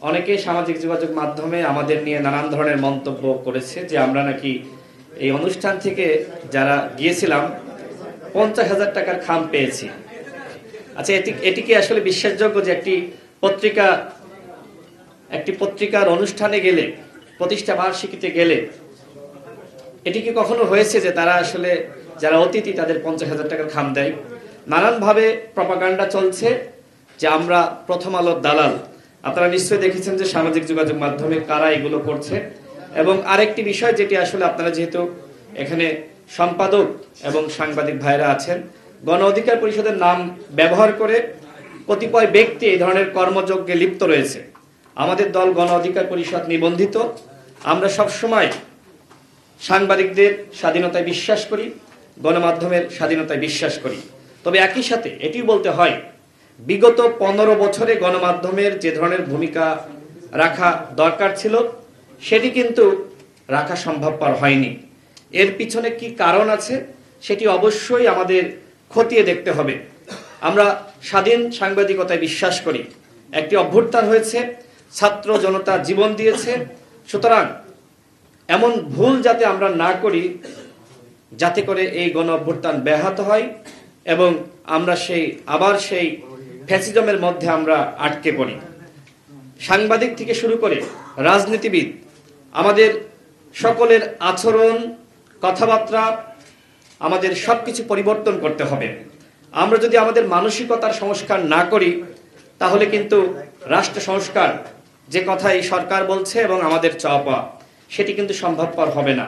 অনেকে সামাজিক যোগাযোগ মাধ্যমে আমাদের নিয়ে নানান ধরনের মন্তব্য করেছে যে আমরা নাকি এই অনুষ্ঠান থেকে যারা গিয়েছিলাম 50,000 টাকার খাম পেয়েছি। আচ্ছা, এটি কি আসলে বিশ্বাসযোগ্য যে একটি পত্রিকার অনুষ্ঠানে গেলে, প্রতিষ্ঠা বার্ষিকীতে গেলে এটি কি কখনো হয়েছে যে তারা আসলে যারা অতিথি তাদের 50,000 টাকার খাম দেয়? নানানভাবে প্রপাগান্ডা চলছে যে আমরা প্রথম আলোর দালাল। আপনারা নিশ্চয়ই দেখেছেন যে সামাজিক যোগাযোগ মাধ্যমে কারা এগুলো করছে। এবং আরেকটি বিষয় যেটি আসলে আপনারা যেহেতু এখানে সম্পাদক এবং সাংবাদিক ভাইরা আছেন, গণ অধিকার পরিষদের নাম ব্যবহার করে কতিপয় ব্যক্তি এই ধরনের কর্মযজ্ঞে লিপ্ত রয়েছে। আমাদের দল গণ অধিকার পরিষদ নিবন্ধিত। আমরা সবসময় সাংবাদিকদের স্বাধীনতায় বিশ্বাস করি, গণমাধ্যমের স্বাধীনতায় বিশ্বাস করি। তবে একই সাথে এটি বলতে হয়, বিগত 15 বছরে গণমাধ্যমের যে ধরনের ভূমিকা রাখা দরকার ছিল সেটি কিন্তু রাখা সম্ভবপর হয়নি। এর পিছনে কি কারণ আছে সেটি অবশ্যই আমাদের খতিয়ে দেখতে হবে। আমরা স্বাধীন সাংবাদিকতায় বিশ্বাস করি। একটি অভ্যুত্থান হয়েছে, ছাত্র জনতা জীবন দিয়েছে। সুতরাং এমন ভুল যাতে আমরা না করি যাতে করে এই গণ অভ্যুত্থান ব্যাহত হয় এবং আমরা আবার সেই ফ্যাসিজমের মধ্যে আমরা আটকে পড়ি। সাংবাদিক থেকে শুরু করে রাজনীতিবিদ, আমাদের সকলের আচরণ, কথাবার্তা, আমাদের সবকিছু পরিবর্তন করতে হবে। আমরা যদি আমাদের মানসিকতার সংস্কার না করি তাহলে কিন্তু রাষ্ট্র সংস্কার যে কথা এই সরকার বলছে এবং আমাদের চাওয়া সেটি কিন্তু সম্ভবপর হবে না।